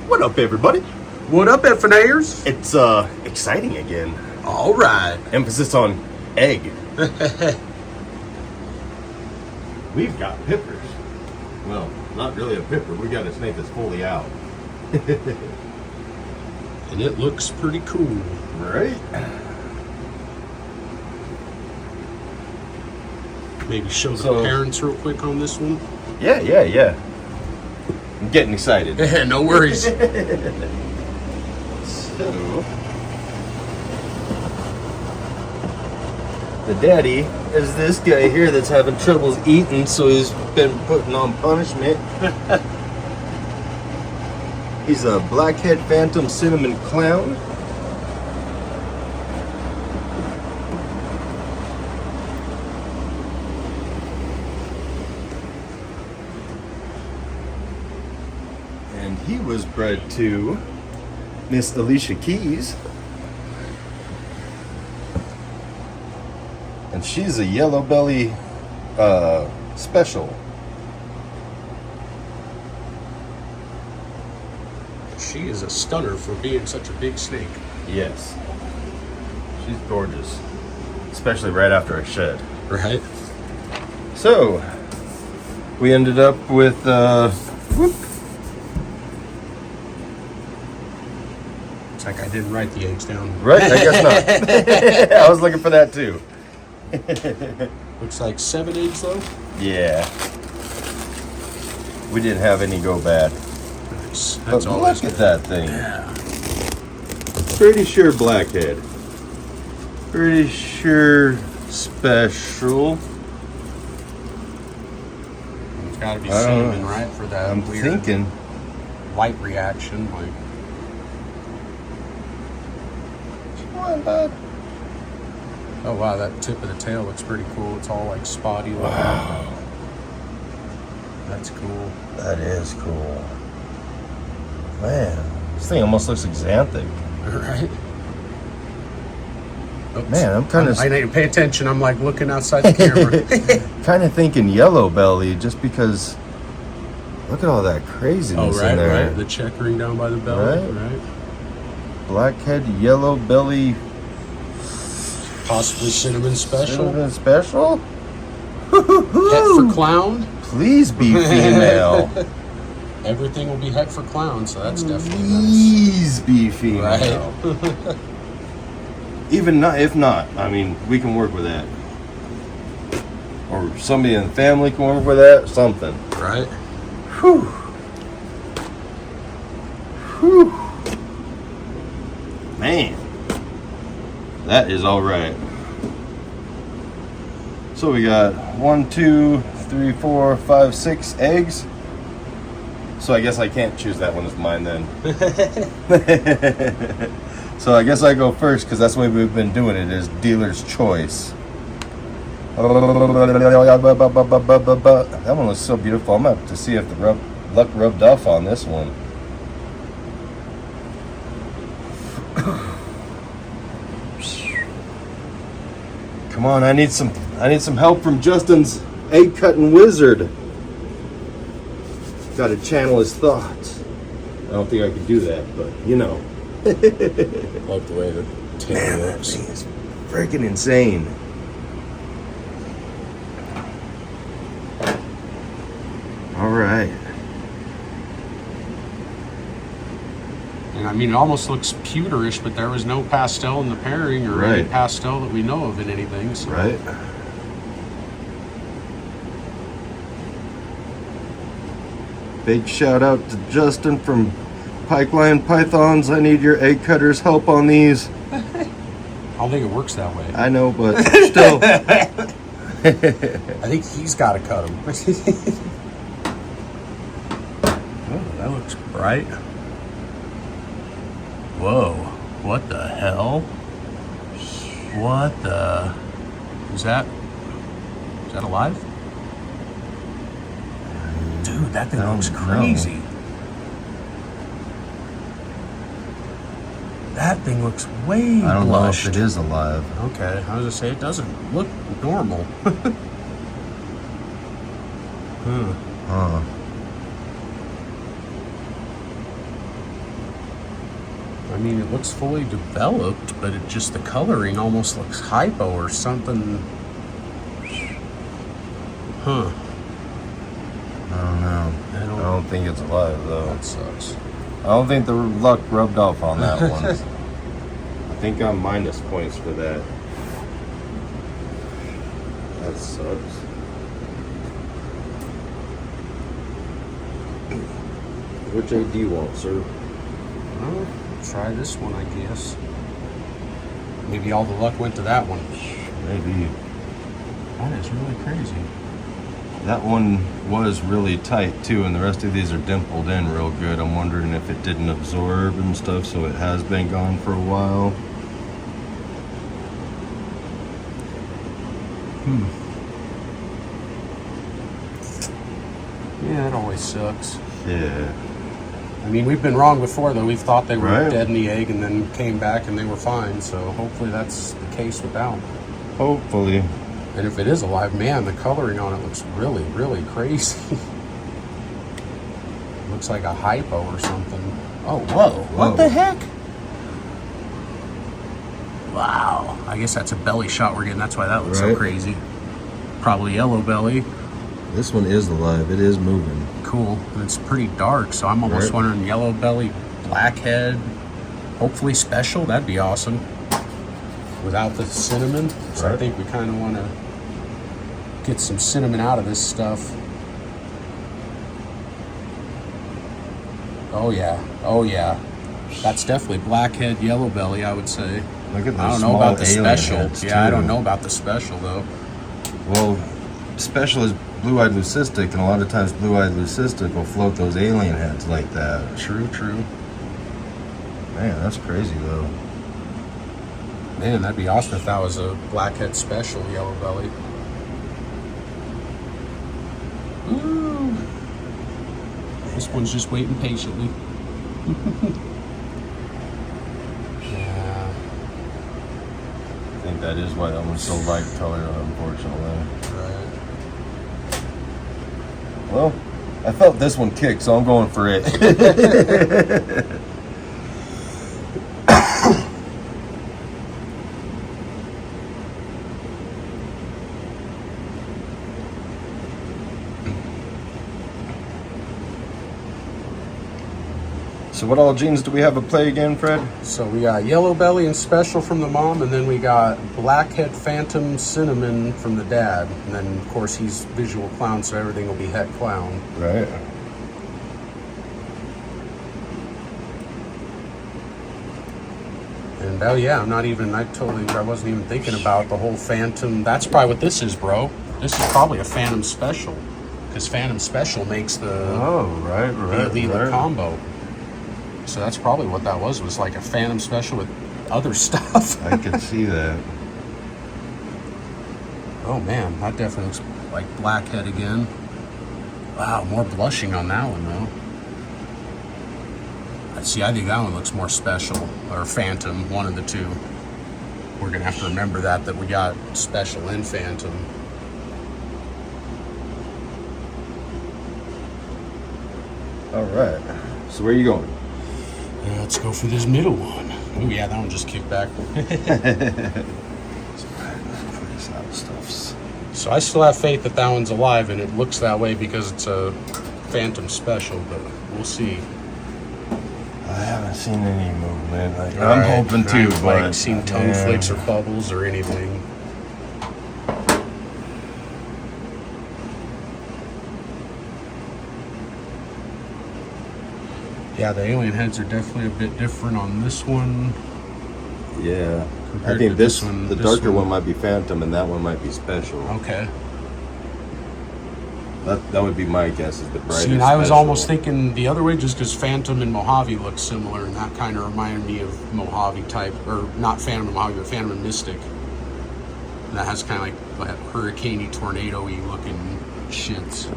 What up, everybody? What up, FNAers? It's exciting again. All right. Emphasis on egg. We've got pippers. Well, not really a pipper. We got a snake that's fully out. And it looks pretty cool. Right? Maybe show the parents real quick on this one. Yeah. I'm getting excited. No worries. So, the daddy is this guy here that's having troubles eating, so he's been putting on punishment. He's a blackhead phantom cinnamon clown. And he was bred to Miss Alicia Keys. And she's a yellow belly special. She is a stunner for being such a big snake. Yes. She's gorgeous. Especially right after a shed. Right. So, we ended up with, It's like I didn't write the eggs down. right? I guess not. I was looking for that too. Looks like 7 eggs though. Yeah. We didn't have any go bad. Nice. But That's all. look at that thing. Yeah. Pretty sure blackhead. Pretty sure special. It's got to be cinnamon, right, for that I'm weird thinking. light reaction. Like, oh wow, that tip of the tail looks pretty cool. It's all like spotty. Wow. That's cool. That is cool. Man, this thing almost looks xanthic. Right. Oops. Man, I'm kind of I didn't pay attention. I'm like looking outside the camera. kind of thinking yellow belly, just because. Look at all that craziness in there. Right. The checkering down by the belly. Right. Blackhead, yellow belly, Possibly cinnamon special. cinnamon special. Het for clown. Please be female. Everything will be het for clown, so that's definitely nice. Please be female. Right. Even not, if not, I mean, we can work with that. Or somebody in the family can work with that. Something. Right. Whew. Whew. Man, that is all right. So we got 1, 2, 3, 4, 5, 6 eggs. So I guess I can't choose that one as mine then. So I guess I go first because that's the way we've been doing it, is dealer's choice. That one looks so beautiful. I'm gonna have to see if the luck rubbed off on this one. Come on, I need some help from Justin's egg cutting wizard. Got to channel his thoughts. I don't think I could do that, but you know. Love the way the tail Man, that looks. thing is freaking insane. All right. And I mean, it almost looks pewterish, but there was no pastel in the pairing or any Right. pastel that we know of in anything. So. Right. Big shout out to Justin from Pipeline Pythons. I need your egg cutter's help on these. I don't think it works that way. I know, but still. I think he's got to cut them. Oh, that looks bright. Whoa, what the hell? What the? Is that alive? Dude, that thing looks crazy. That thing looks way I don't blushed. know if it is alive. Okay, I was gonna say it doesn't look normal. I mean, it looks fully developed, but it just, the coloring almost looks hypo or something. Huh. I don't know. I don't think it's alive though. That sucks. I don't think the luck rubbed off on that one. I think I'm minus points for that. That sucks. Which egg do you want, sir? Well, try this one, I guess. Maybe all the luck went to that one. Maybe. That is really crazy. That one was really tight too, and the rest of these are dimpled in real good. I'm wondering if it didn't absorb and stuff, so it has been gone for a while. Yeah, that always sucks. Yeah. I mean, we've been wrong before, though. We've thought they were Right. dead in the egg and then came back and they were fine. So hopefully that's the case with that one. Hopefully. And if it is alive, man, the coloring on it looks really, really crazy. Looks like a hypo or something. Oh, whoa. What the heck? Wow. I guess that's a belly shot we're getting. That's why that looks so Right. crazy. Probably yellow belly. This one is alive. It is moving. Cool. And it's pretty dark, so I'm almost Right. wondering yellow belly, black head, hopefully special. That'd be awesome. Without the cinnamon. So I Right. think we kind of want to get some cinnamon out of this stuff. Oh yeah. Oh yeah. That's definitely blackhead, yellow belly, I would say. Look at I those don't know small about the alien special. heads, Yeah, I too. don't know about the special though. Well, special is blue-eyed leucistic, and a lot of times blue-eyed leucistic will float those alien heads like that. True, true. Man, that's crazy though. Man, that'd be awesome if that was a blackhead special, yellow belly. Ooh. This one's just waiting patiently. Yeah. I think that is why that one's so light colored, unfortunately. Right. Well, I felt this one kick, so I'm going for it. So what all genes do we have at play again, Fred? So we got yellow belly and special from the mom, and then we got blackhead phantom cinnamon from the dad. And then of course he's visual clown, so everything will be het clown. Right. And oh yeah, I wasn't even thinking about the whole phantom. That's probably what this is, bro. This is probably a phantom special, because phantom special makes the Oh, right, the combo. So that's probably what that was like a phantom special with other stuff. I could see that. Oh man, that definitely looks like blackhead again. Wow, more blushing on that one though. See, I think that one looks more special, or phantom, one of the two. We're gonna have to remember that we got special and phantom. All right. So where are you going? Let's go for this middle one. Oh yeah, that one just kicked back. So I still have faith that one's alive, and it looks that way because it's a phantom special, but we'll see. I haven't seen any movement. I'm Alright, hoping to, I haven't, but seen tongue flicks or bubbles or anything. Yeah, the alien heads are definitely a bit different on this one. Yeah, I compared think to this one. the This darker one might be phantom, and that one might be special. Okay. That would be my guess. Is the brighter See, and I was special. almost thinking the other way, just because Phantom and Mojave look similar, and that kind of reminded me of Mojave type, or not Phantom and Mojave, but Phantom and Mystic. And that has kind of like that hurricane-y, tornado-y looking shits.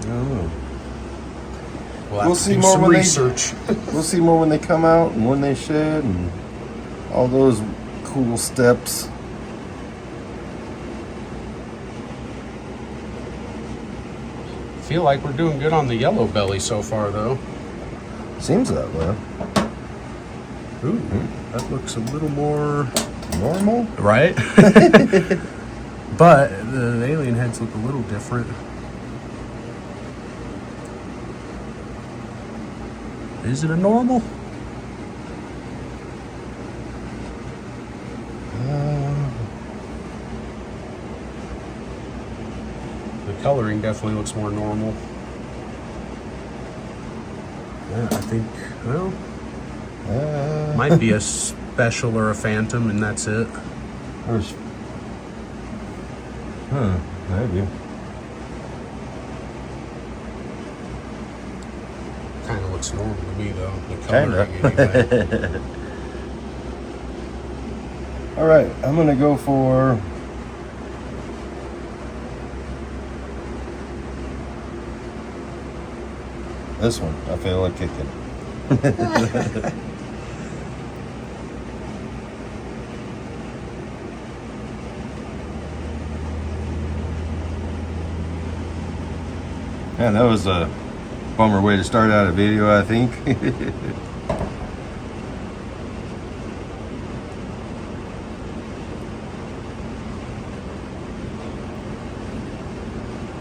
Oh. We'll see do more some when research. We'll see more when they come out and when they shed and all those cool steps. Feel like we're doing good on the yellow belly so far, though. Seems that way. Ooh, that looks a little more Normal? right. But the alien heads look a little different. Is it a normal? The coloring definitely looks more normal. Yeah, I think, well, might be a special or a phantom, and that's it. Maybe. Kind of looks normal to me, though. The coloring, anyway. All right, I'm gonna go for this one. I feel like kicking. Man, that was a bummer way to start out a video, I think.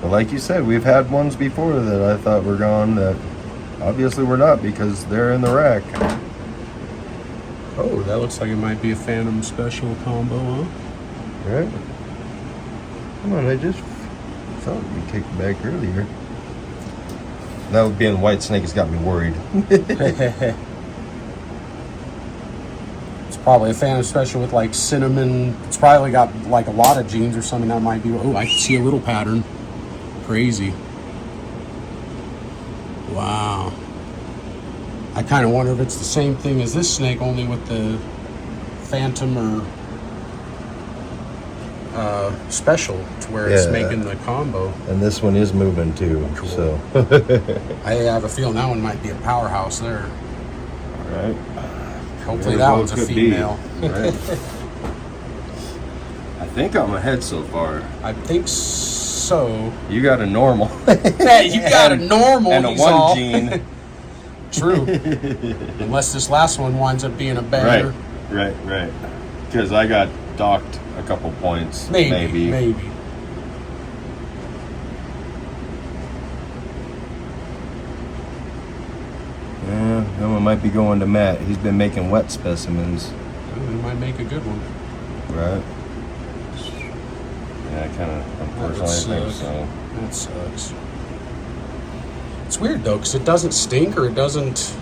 But like you said, we've had ones before that I thought were gone that obviously were not because they're in the rack. Oh, that looks like it might be a phantom special combo, huh? Right? Come on, I just thought you kicked back earlier. That being white snake has got me worried. It's probably a phantom special with like cinnamon. It's probably got like a lot of genes or something that might be. Oh, I can see a little pattern. Crazy. Wow. I kind of wonder if it's the same thing as this snake, only with the phantom or special, to where it's making the combo. And this one is moving too, cool. So. I have a feeling that one might be a powerhouse there. All right. Hopefully that one's a female. Right. I think I'm ahead so far. I think so. You got a normal. Hey, you got a normal. And a one gene. True. Unless this last one winds up being a banger. Right. Because I got docked a couple points. Maybe. Yeah, that one might be going to Matt. He's been making wet specimens. It might make a good one. Right. Yeah, I kind of unfortunately think so. That sucks. It's weird though, because it doesn't stink or it doesn't,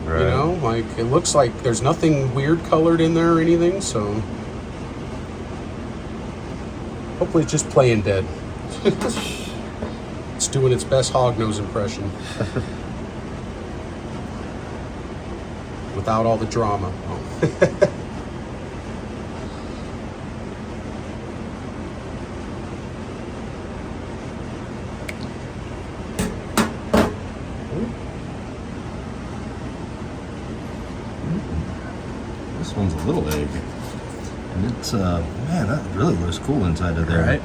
you know, like it looks like there's nothing weird colored in there or anything, so hopefully it's just playing dead. It's doing its best hognose impression. Without all the drama. Oh. This one's a little egg. And it's, man, that really looks cool inside of there. Right.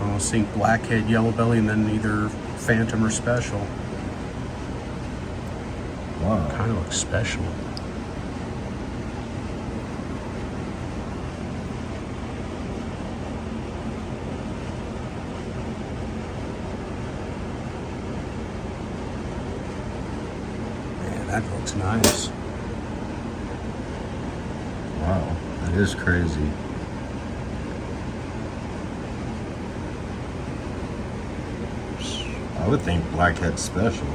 I'll think blackhead, yellow belly, and then either phantom or special. Wow. Kind of looks special. Man, that looks nice. Wow, that is crazy. I would think blackhead special.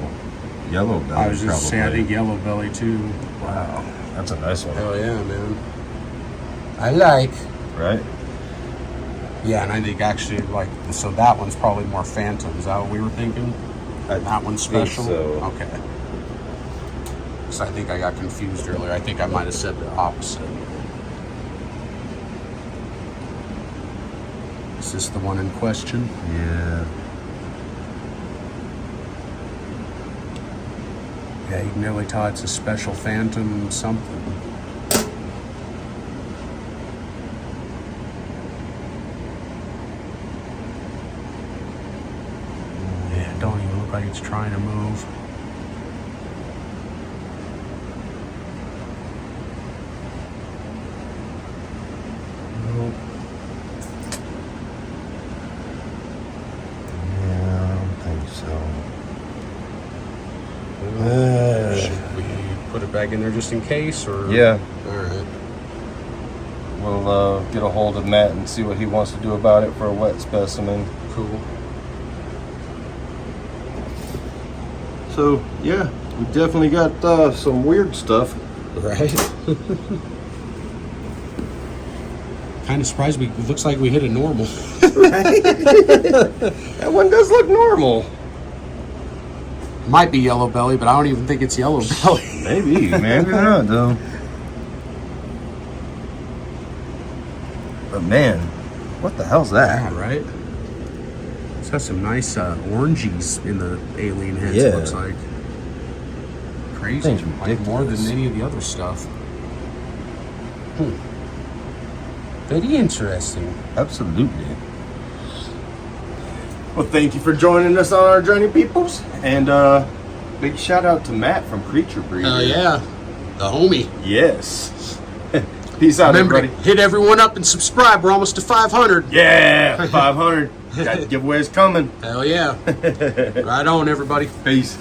Yellow belly, I was just saying, I think yellow belly too. Wow, that's a nice one. Hell yeah, man. I like. Right? Yeah, and I think actually, like, so that one's probably more phantom. Is that what we were thinking? That one's special? So. Okay. So I think I got confused earlier. I think I might have said the opposite. Is this the one in question? Yeah. Yeah, you can nearly tell it's a special phantom something. Yeah, it don't even look like it's trying to move. bag in there just in case, or? Yeah. All right. We'll get a hold of Matt and see what he wants to do about it for a wet specimen. Cool. So, yeah, we definitely got some weird stuff. Right. Kind of surprised. It looks like we hit a normal. Right? That one does look normal. Might be yellow belly, but I don't even think it's yellow belly. Maybe not though. But man, what the hell's that? Yeah, right? It's got some nice oranges in the alien heads, Yeah. looks like. Crazy. Thing's Like more than ridiculous. any of the other stuff. Very interesting. Absolutely. Well, thank you for joining us on our journey, peoples. And big shout out to Matt from Creature Breeder. Oh, yeah. The homie. Yes. Peace out, Remember to everybody. hit everyone up and subscribe. We're almost to 500. Yeah, 500. Got giveaways coming. Hell yeah. Right on, everybody. Peace.